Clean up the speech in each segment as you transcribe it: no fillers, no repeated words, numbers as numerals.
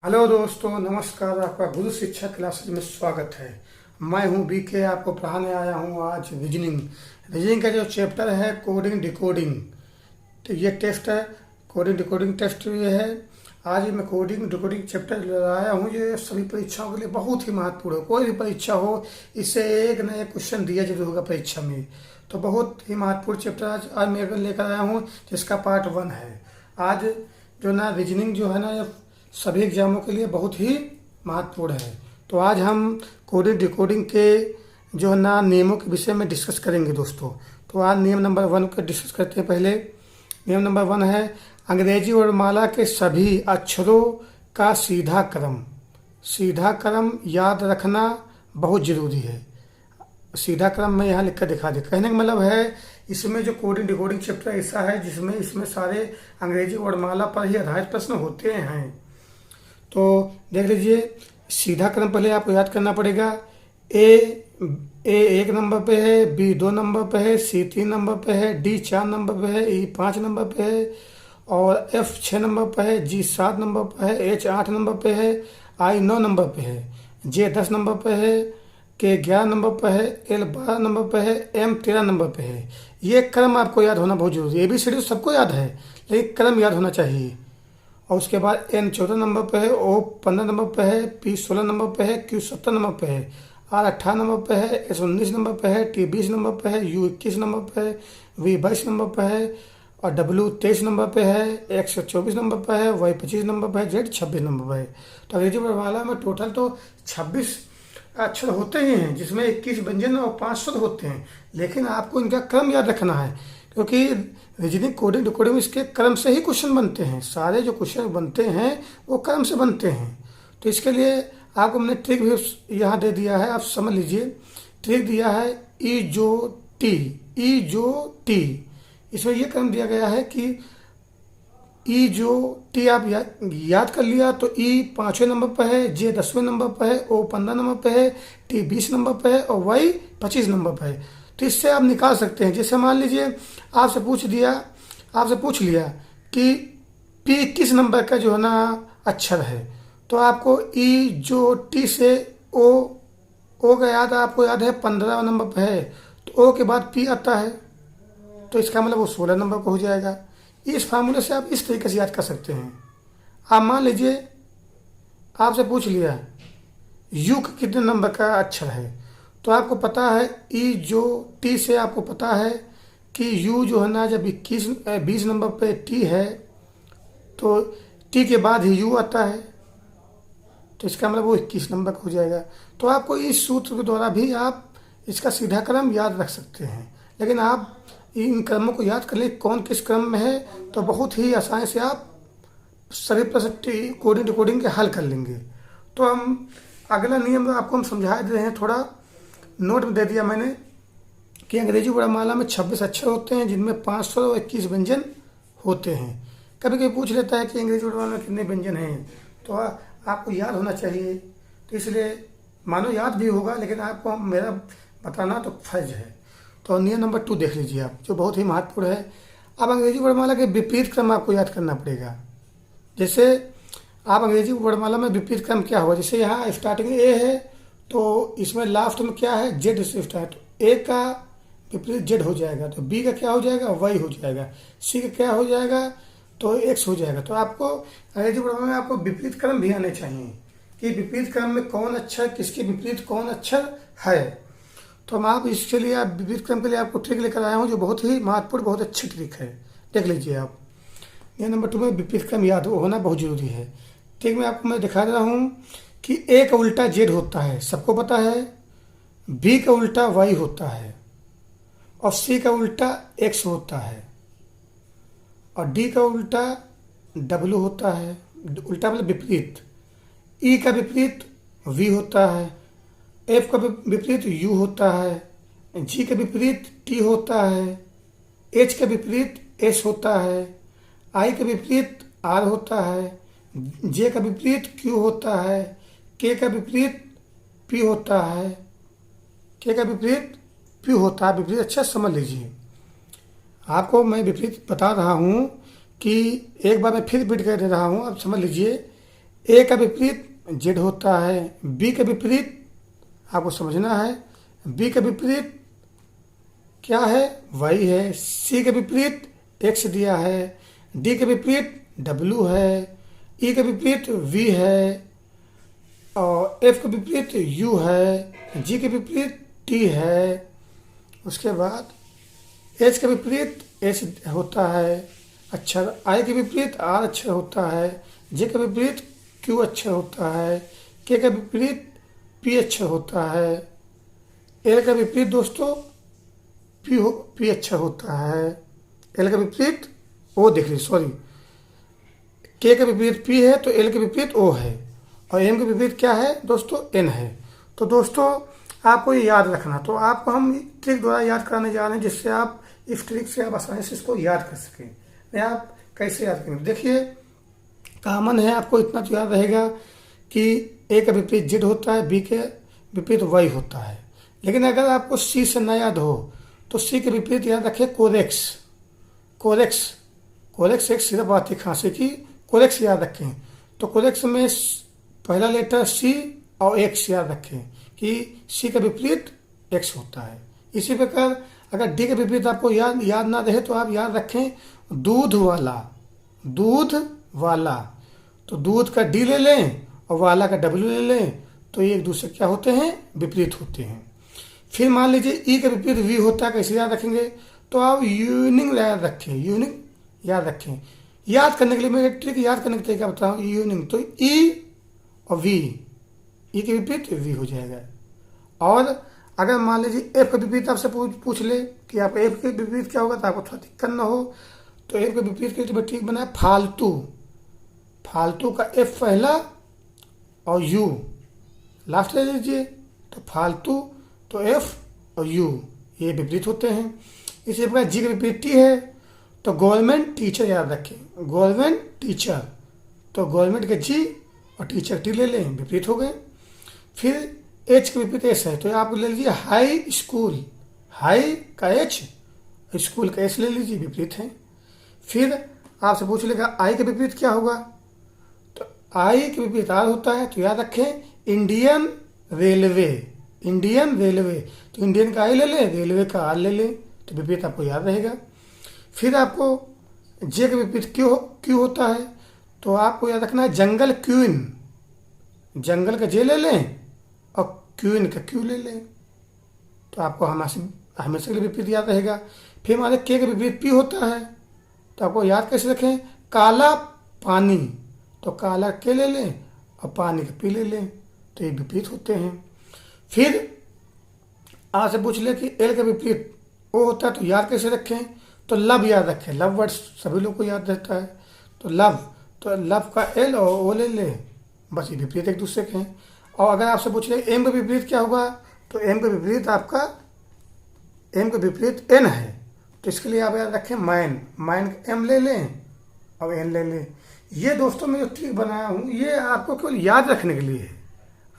Hello दोस्तों, नमस्कार। आपका गुरु शिक्षा क्लासेज में स्वागत है। मैं हूं बीके, आपको पढ़ाने आया हूं आज रीजनिंग। रीजनिंग का जो चैप्टर है कोडिंग डिकोडिंग, तो ये टेस्ट है। कोडिंग डिकोडिंग टेस्ट ये है। आज मैं कोडिंग डिकोडिंग चैप्टर लाया हूँ। ये सभी परीक्षाओं के लिए बहुत ही महत्वपूर्ण है। कोई भी परीक्षा हो, इससे एक न एक क्वेश्चन दिया जरूर होगा परीक्षा में। तो बहुत ही महत्वपूर्ण चैप्टर आज मैं लेकर आया हूँ, जिसका पार्ट 1 है। आज जो ना रीजनिंग जो है ना, ये सभी एग्जामों के लिए बहुत ही महत्वपूर्ण है। तो आज हम कोडिंग डिकोडिंग के जो है ना नियमों के विषय में डिस्कस करेंगे दोस्तों। तो आज नियम नंबर 1 का डिस्कस करते हैं। पहले नियम नंबर 1 है अंग्रेजी वर्णमाला के सभी अक्षरों का सीधा क्रम। सीधा क्रम याद रखना बहुत जरूरी है। सीधा क्रम में यहाँ लिख कर दिखा दे। कहने का मतलब है इसमें जो कोडिंग डिकोडिंग चैप्टर ऐसा है जिसमें इसमें सारे अंग्रेजी वर्णमाला पर ही आधारित प्रश्न होते हैं। तो देख लीजिए, सीधा क्रम पहले आपको याद करना पड़ेगा। ए 1 नंबर पे है, बी 2 नंबर पे है, सी 3 नंबर पे है, डी 4 नंबर पे है, ई 5 नंबर पे है और एफ 6 नंबर पे है, जी 7 नंबर पे है, एच 8 नंबर पे है, आई 9 नंबर पे है, जे 10 नंबर पे है, के 11 नंबर पे है, एल 12 नंबर पे है, एम 13 नंबर पे है। ये क्रम आपको याद होना बहुत जरूरी है। ABCD सबको याद है, लेकिन क्रम याद होना चाहिए। और उसके बाद एन 14 नंबर पे है, ओ 15 नंबर पे है, पी 16 नंबर पे है, क्यू 17 नंबर पे है, आर 18 नंबर पे है, एस 19 नंबर पे है, टी 20 नंबर पे है, यू 21 नंबर पे है, वी 22 नंबर पे है और डब्ल्यू 23 नंबर पे है, एक्स 24 नंबर पे है, वाई 25 नंबर पे है, जेड 26 नंबर पे है। तो अंग्रेजी वर्णमाला में टोटल तो 26 अक्षर होते ही हैं, जिसमें 21 व्यंजन और 5 शब्द होते हैं। लेकिन आपको इनका क्रम याद रखना है, क्योंकि रीजनिंग कोडिंग डिकोडिंग में इसके क्रम से ही क्वेश्चन बनते हैं। सारे जो क्वेश्चन बनते हैं वो क्रम से बनते हैं। तो इसके लिए आपको मैंने ट्रिक भी यहाँ दे दिया है, आप समझ लीजिए। ट्रिक दिया है ई जो टी। इसमें यह क्रम दिया गया है कि ई जो टी आप याद कर लिया तो ई 5वें नंबर पर है, जे 10वें नंबर पर है, ओ 15 नंबर पर है, टी 20 नंबर पर है और वाई 25 नंबर पर है। तो इससे आप निकाल सकते हैं। जैसे मान लीजिए आपसे पूछ लिया कि पी किस नंबर का जो है ना अक्षर है, तो आपको ई जो टी से ओ का आपको याद है 15 नंबर पर है, तो ओ के बाद पी आता है, तो इसका मतलब वो 16 नंबर का हो जाएगा। इस फार्मूले से आप इस तरीके से याद कर सकते हैं। आप मान लीजिए आपसे पूछ लिया यू कितने नंबर का अक्षर है, तो आपको पता है ई जो टी से आपको पता है कि यू जो है ना, जब 20 नंबर पे टी है तो टी के बाद ही यू आता है, तो इसका मतलब वो 21 नंबर का हो जाएगा। तो आपको इस सूत्र के द्वारा भी आप इसका सीधा क्रम याद रख सकते हैं। लेकिन आप इन क्रमों को याद कर ले कौन किस क्रम में है, तो बहुत ही आसानी से आप सभी प्रश्न कोडिंग डिकोडिंग के हल कर लेंगे। तो हम अगला नियम आपको हम समझा दे रहे हैं, थोड़ा नोट में दे दिया मैंने कि अंग्रेजी वर्णमाला में 26 अक्षर होते हैं, जिनमें 521 व्यंजन होते हैं। कभी कभी पूछ लेता है कि अंग्रेजी वर्णमाला में कितने व्यंजन हैं, तो आपको याद होना चाहिए। तो इसलिए मानो याद भी होगा, लेकिन आपको मेरा बताना तो फर्ज है। तो नियम नंबर 2 देख लीजिए आप, जो बहुत ही महत्वपूर्ण है। अब अंग्रेजी वर्णमाला के विपरीत क्रम आपको याद करना पड़ेगा। जैसे आप अंग्रेजी वर्णमाला में विपरीत क्रम क्या होगा, जैसे यहाँ स्टार्टिंग ए है तो इसमें लास्ट में क्या है, जेड से स्टार्ट। ए का विपरीत जेड हो जाएगा, तो बी का क्या हो जाएगा, वाई हो जाएगा। सी का क्या हो जाएगा, तो एक्स हो जाएगा। तो आपको अंग्रेजी वर्णमाला में आपको विपरीत क्रम भी आने चाहिए कि विपरीत क्रम में कौन अक्षर किसके विपरीत कौन अक्षर है। तो हम आप इसके लिए आप विपरीत क्रम के लिए आपको ट्रिक लेकर आया हूँ, जो बहुत ही महत्वपूर्ण बहुत अच्छी ट्रिक है। देख लीजिए आप, नियम नंबर 2 में विपरीत क्रम याद होना बहुत जरूरी है। ठीक, मैं आपको दिखा रहा हूँ कि ए का उल्टा जेड होता है, सबको पता है। बी का उल्टा वाई होता है और सी का उल्टा एक्स होता है और डी का उल्टा डब्ल्यू होता है। उल्टा मतलब विपरीत। ई का विपरीत वी होता है, एफ का विपरीत यू होता है, जी का विपरीत टी होता है, एच का विपरीत एस होता है, आई का विपरीत आर होता है, जे का विपरीत क्यू होता है, के का विपरीत पी होता है, के का विपरीत पी होता है। विपरीत अच्छा समझ लीजिए, आपको मैं विपरीत बता रहा हूँ कि एक बार मैं फिर रिपीट कर दे रहा हूँ, अब समझ लीजिए। ए का विपरीत जेड होता है, बी का विपरीत आपको समझना है, बी का विपरीत क्या है, वाई है, सी का विपरीत एक्स दिया है, डी का विपरीत डब्ल्यू है, ई का विपरीत वी है, और एफ का विपरीत यू है, जी के विपरीत टी है। उसके बाद एच का विपरीत एच होता है अक्षर, आई के विपरीत आर अक्षर होता है, जे का विपरीत क्यू अक्षर होता है, के का विपरीत पी अक्षर होता है, एल का विपरीत दोस्तों पी अक्षर होता है, एल का विपरीत ओ देख लीजिए, सॉरी, के का विपरीत पी है तो एल का विपरीत ओ है, और एम का विपरीत क्या है दोस्तों, एन है। तो दोस्तों आपको ये याद रखना, तो आपको हम ट्रिक द्वारा याद कराने जा रहे हैं, जिससे आप इस ट्रिक से आप आसानी से इसको याद कर सकें। मैं आप कैसे याद करेंगे, देखिए कॉमन है, आपको इतना तो याद रहेगा कि ए का विपरीत जेड होता है, बी के विपरीत वाई होता है। लेकिन अगर आपको सी से ना याद हो तो सी के विपरीत याद रखें कोरेक्स, कोरेक्स, कोरेक्स एक सिरप आती खांसी की, कोरेक्स याद रखें। तो कोरेक्स में पहला लेटर सी और एक्स याद रखें कि सी का विपरीत एक्स होता है। इसी प्रकार अगर डी का विपरीत आपको याद ना रहे तो आप याद रखें दूध वाला, दूध वाला, तो दूध का डी ले लें और वाला का डब्ल्यू ले लें, तो ये एक दूसरे क्या होते हैं, विपरीत होते हैं। फिर मान लीजिए ई का विपरीत वी होता है, कैसे याद रखेंगे, तो आप यूनिंग याद रखें, यूनिंग याद रखें। याद करने के लिए मैं एक ट्रिक याद करने का तरीका बताऊँ, यूनिंग, तो ई और वी, ई के विपरीत वी हो जाएगा। और अगर मान लीजिए एफ का विपरीत आपसे पूछ ले कि आप एफ के विपरीत क्या होगा, तो आपको थोड़ा दिक्कत ना हो, तो एफ के विपरीत के लिए ट्रिक बनाए फालतू, फालतू का एफ पहला और यू लास्ट ले लीजिए, तो फालतू, तो एफ और यू ये विपरीत होते हैं। इसी प्रकार जी का विपरीत टी है, तो गवर्नमेंट टीचर याद रखें, गवर्नमेंट टीचर, तो गवर्नमेंट का जी और टीचर टी ले लें, विपरीत हो गए। फिर एच के विपरीत एस है, तो आप ले लीजिए हाई स्कूल, हाई का एच, स्कूल का एस ले लीजिए, विपरीत है। फिर आपसे पूछ लेगा आई के विपरीत क्या होगा, तो आई के विपरीत आर होता है, तो याद रखें इंडियन रेलवे, इंडियन रेलवे, तो इंडियन का आई ले लें, रेलवे का आर ले लें, तो विपरीत आपको याद रहेगा। फिर आपको जे के विपरीत क्यू होता है, तो आपको याद रखना है जंगल क्वीन, जंगल का जे ले लें और क्वीन का क्यू ले लें, तो आपको हमेशा के लिए विपरीत याद रहेगा। फिर हमारे के विपरीत पी होता है, तो आपको याद कैसे रखें, काला पानी, तो काला के ले लें और पानी का पी ले लें, तो ये विपरीत होते हैं। फिर आपसे पूछ ले कि एल का विपरीत ओ होता है, तो याद कैसे रखें, तो लव याद रखें, लव वर्ड सभी लोग को याद रहता है, तो लव का एल और ओ ले लें, बस ये विपरीत एक दूसरे के हैं। और अगर आपसे पूछ ले एम का विपरीत क्या होगा, तो एम का विपरीत आपका, एम का विपरीत एन है, तो इसके लिए आप याद रखें मैन, मैन का एम ले लें और एन ले लें। ये दोस्तों मैं जो ट्रिक बनाया हूँ ये आपको केवल याद रखने के लिए है,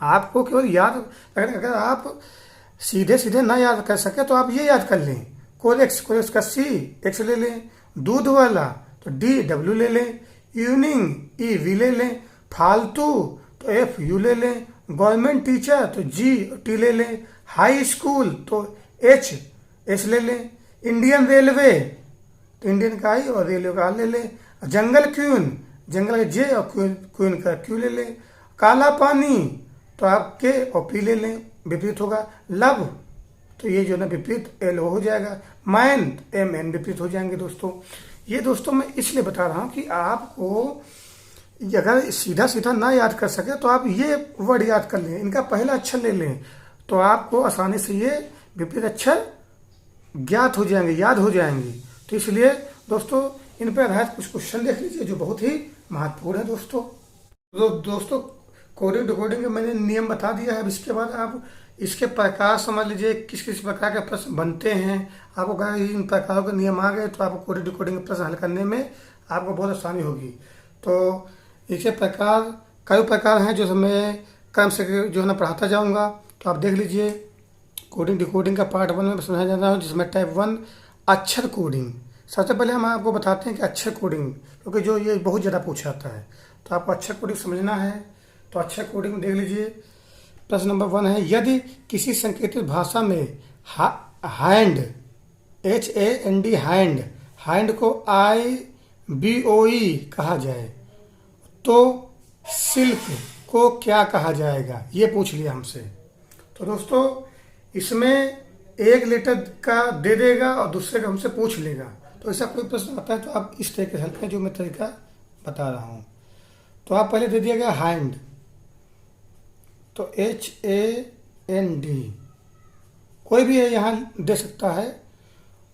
आपको केवल याद, अगर आप सीधे सीधे ना याद कर सके तो आप ये याद कर लें, कोरेक्स का सी एक्स ले लें, दूध वाला तो डी डब्ल्यू ले लें, यूनिंग ई वी ले लें, फालतू तो एफ यू ले लें, गवर्नमेंट टीचर तो जी टी ले लें, हाई स्कूल तो एच एस ले लें, इंडियन रेलवे तो इंडियन का आई और रेलवे का आर ले लें, जंगल क्वीन, जंगल का जे और क्वीन का क्यू ले लें, काला पानी तो आप के और पी ले लें, विपरीत होगा। लव तो ये जो ना विपरीत एल हो जाएगा, मैन एम एन विपरीत हो जाएंगे दोस्तों। ये दोस्तों मैं इसलिए बता रहा हूँ कि आपको अगर सीधा सीधा ना याद कर सके तो आप ये वर्ड याद कर लें, इनका पहला अक्षर ले लें, तो आपको आसानी से ये विपरीत अक्षर ज्ञात हो जाएंगे, याद हो जाएंगे। तो इसलिए दोस्तों इन पर आधारित कुछ क्वेश्चन देख लीजिए जो बहुत ही महत्वपूर्ण है दोस्तों। तो दोस्तों कोडिंग डिकोडिंग के मैंने नियम बता दिया है। अब इसके बाद आप इसके प्रकार समझ लीजिए किस किस प्रकार के प्रश्न बनते हैं। आपको अगर इन प्रकारों के नियम आ गए तो आपको कोडिंग डिकोडिंग के प्रश्न हल करने में आपको बहुत आसानी होगी। तो इसके प्रकार कई प्रकार हैं जो मैं क्रम से जो है ना पढ़ाता जाऊंगा, तो आप देख लीजिए। कोडिंग डिकोडिंग का पार्ट 1 में समझाया जाता है, जिसमें टाइप 1 अक्षर कोडिंग। सबसे पहले हम आपको बताते हैं कि अक्षर कोडिंग, क्योंकि जो ये बहुत ज़्यादा पूछा जाता है। तो आपको अक्षर कोडिंग समझना है। तो अक्षर कोडिंग देख लीजिए। प्रश्न नंबर 1 है, यदि किसी संकेतित भाषा में हैंड, HAND, हैंड को IBOE कहा जाए तो सिल्क को क्या कहा जाएगा, ये पूछ लिया हमसे। तो दोस्तों इसमें एक लेटर का दे देगा और दूसरे का हमसे पूछ लेगा। तो ऐसा कोई प्रश्न आता है तो आप इस तरीके से हल करें जो मैं तरीका बता रहा हूँ। तो आप पहले दे दिया गया हैंड, तो HAND, कोई भी है यहाँ दे सकता है।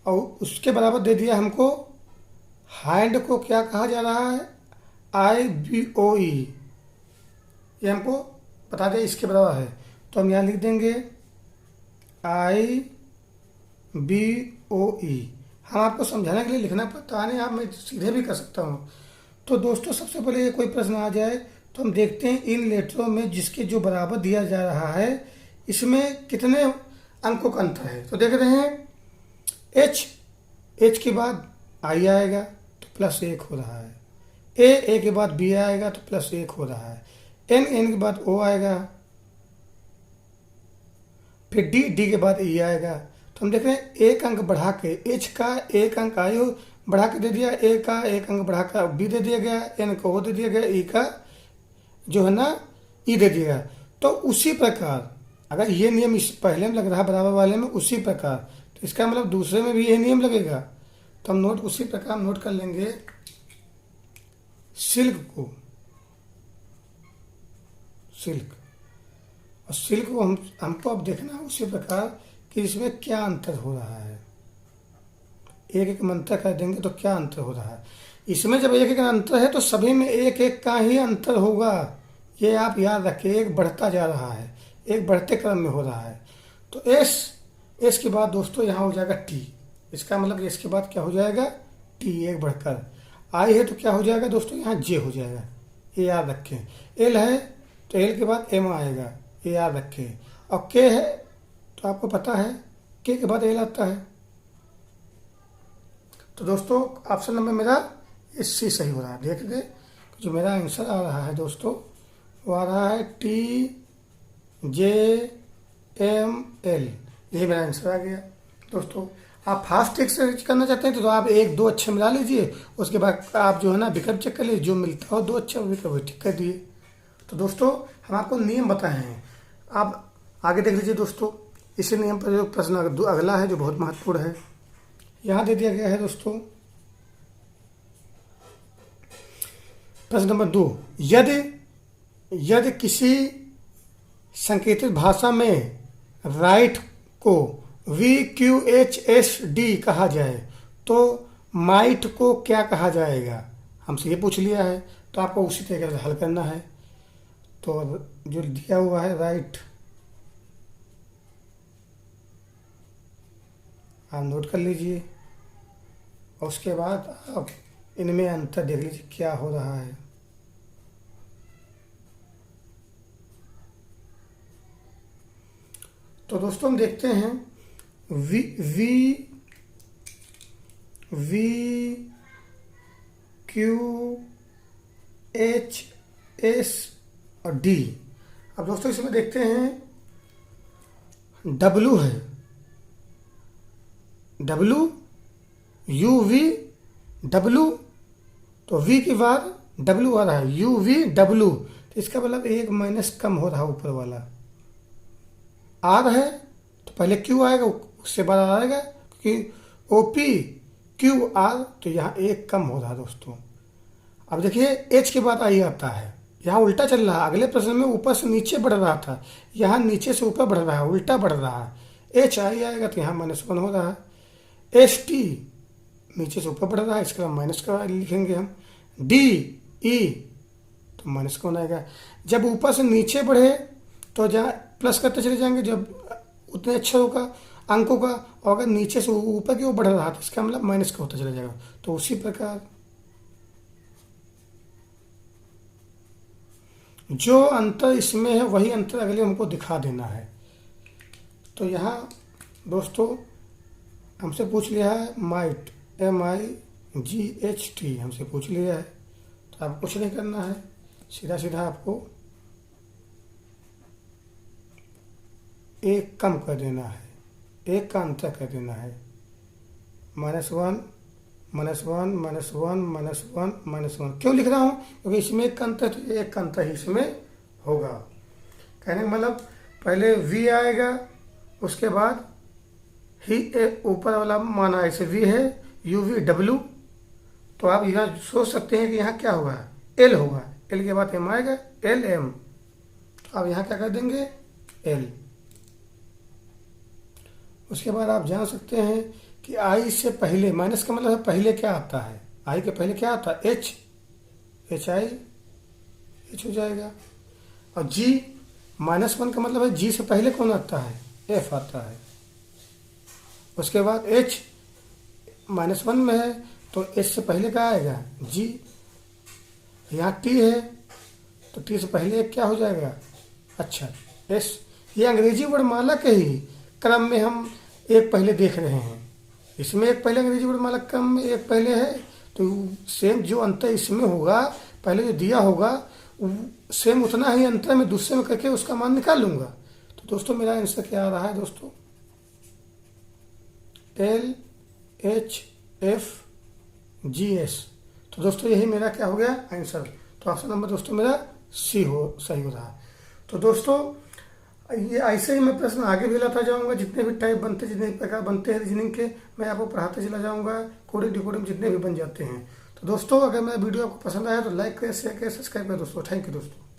और उसके बराबर दे दिया हमको हैंड को क्या कहा जा रहा है, IBOE, ये हमको बता दें इसके बराबर है। तो हम यहाँ लिख देंगे IBOE। हम आपको समझाने के लिए लिखना पड़ता नहीं, आप मैं सीधे भी कर सकता हूँ। तो दोस्तों सबसे पहले ये कोई प्रश्न आ जाए तो हम देखते हैं इन लेटरों में जिसके जो बराबर दिया जा रहा है इसमें कितने अंकों का अंतर है। तो देख रहे हैं H के बाद I आएगा तो +1 हो रहा है, A के बाद B आएगा तो +1 हो रहा है, N के बाद O आएगा, फिर D के बाद E आएगा। तो हम देख रहे हैं एक अंक बढ़ा के H का एक अंक I बढ़ा के दे दिया, A का एक अंक बढ़ा कर B दे दिया गया, N को O दे दिया गया, E का जो है ना E दे दिया गया। तो उसी प्रकार अगर ये नियम इस पहले में लग रहा है बराबर वाले में, उसी प्रकार तो इसका मतलब दूसरे में भी ये नियम लगेगा। तो हम नोट उसी प्रकार नोट कर लेंगे सिल्क को, सिल्क, और सिल्क को हमको अब देखना है उसी प्रकार कि इसमें क्या अंतर हो रहा है। एक एक मंत्र कर देंगे तो क्या अंतर हो रहा है। इसमें जब एक एक अंतर है तो सभी में एक एक का ही अंतर होगा, ये आप याद रखिए। एक बढ़ता जा रहा है, एक बढ़ते क्रम में हो रहा है। तो एस के बाद दोस्तों यहाँ हो जाएगा T, इसका मतलब एस के बाद क्या हो जाएगा T, एक बढ़कर। आई है तो क्या हो जाएगा दोस्तों यहाँ J हो जाएगा, ये याद रखें। L है तो L के बाद M आएगा, ये याद रखें। और K है तो आपको पता है K के बाद L आता है। तो दोस्तों ऑप्शन नंबर मेरा C सही हो रहा है। देख गए जो मेरा आंसर आ रहा है दोस्तों वो आ रहा है TJML, यही मेरा आंसर आ गया। दोस्तों आप फास्ट टेक से करना चाहते हैं तो आप 1-2 अक्षर मिला लीजिए, उसके बाद आप जो है ना विकल्प चेक कर लीजिए, जो मिलता हो 2 अक्षर विकल्प ठीक कर दिए। तो दोस्तों हम आपको नियम बताए हैं, आप आगे देख लीजिए दोस्तों। इसी नियम पर जो प्रश्न अगला है जो बहुत महत्वपूर्ण है, यहाँ दे दिया गया है दोस्तों प्रश्न नंबर 2, यदि किसी संकेतित भाषा में राइट को VQHSD कहा जाए तो माइट को क्या कहा जाएगा, हमसे ये पूछ लिया है। तो आपको उसी तरीके से हल करना है। तो जो दिया हुआ है राइट आप नोट कर लीजिए और उसके बाद आप इनमें अंतर देख लीजिए क्या हो रहा है। तो दोस्तों हम देखते हैं VQHS और D। अब दोस्तों इसमें देखते हैं W है, WUVW, तो V के बाद W आ रहा है UVW, तो इसका मतलब एक माइनस कम हो रहा है ऊपर वाला। R है तो पहले Q आएगा, उससे बाद आएगा क्योंकि OPQR, तो यहाँ एक कम हो रहा है दोस्तों। अब देखिए H के बाद I आता है, यहाँ उल्टा चल रहा है। अगले प्रश्न में ऊपर से नीचे बढ़ रहा था, यहाँ नीचे से ऊपर बढ़ रहा है, उल्टा बढ़ रहा है। HI आएगा तो यहाँ -1 हो रहा है। ST नीचे से ऊपर बढ़ रहा है, इसका माइनस का लिखेंगे हम। DE तो -1 आएगा। जब ऊपर से नीचे बढ़े तो जहाँ प्लस करते चले जाएंगे जब उतने अक्षरों का अंकों का, और अगर नीचे से ऊपर की ओर बढ़ रहा तो इसका मतलब माइनस का होता चला जाएगा। तो उसी प्रकार जो अंतर इसमें है वही अंतर अगले हमको दिखा देना है। तो यहाँ दोस्तों हमसे पूछ लिया है माइट, MIGHT हमसे पूछ लिया है, तो आपको कुछ नहीं करना है। सीधा सीधा आपको एक कम कर देना है, एक का अंतर कर देना है। -1 -1 -1 -1 -1 क्यों लिख रहा हूँ? क्योंकि इसमें एक का अंतर, तो एक का अंतर ही इसमें होगा। कहने का मतलब पहले v आएगा, उसके बाद ही ऊपर वाला मान आया, जैसे v है UV W, तो आप यहाँ सोच सकते हैं कि यहाँ क्या होगा, L होगा, L के बाद M आएगा, LM, तो आप यहाँ क्या कर देंगे, L। उसके बाद आप जान सकते हैं कि I से पहले, माइनस का मतलब है पहले क्या आता है, I के पहले क्या आता है, H, HI, H हो जाएगा। और G, -1 का मतलब है G से पहले कौन आता है, F आता है। उसके बाद H -1 में है तो H से पहले क्या आएगा, G। यहाँ T है तो T से पहले एक क्या हो जाएगा, अच्छा, S। ये अंग्रेजी वर्णमाला के ही क्रम में हम एक पहले देख रहे हैं, इसमें एक पहले अंग्रेजी वर्णमाला क्रम में एक पहले है, तो सेम जो अंतर इसमें होगा, पहले जो दिया होगा सेम उतना ही अंतर में दूसरे में करके उसका मान निकाल लूंगा। तो दोस्तों मेरा आंसर क्या आ रहा है दोस्तों, LHFGS। तो दोस्तों यही मेरा क्या हो गया आंसर। तो ऑप्शन नंबर दोस्तों मेरा सी सही हो रहा। तो दोस्तों ये ऐसे ही मैं प्रश्न आगे भी लाता जाऊंगा, जितने भी टाइप बनते, जितने भी प्रकार बनते हैं रीजनिंग के, मैं आपको पढ़ाते चला जाऊंगा, कोडिंग डिकोडिंग जितने भी बन जाते हैं। तो दोस्तों अगर मेरा वीडियो आपको पसंद आया तो लाइक करें, शेयर करें, सब्सक्राइब करें दोस्तों। थैंक यू दोस्तों।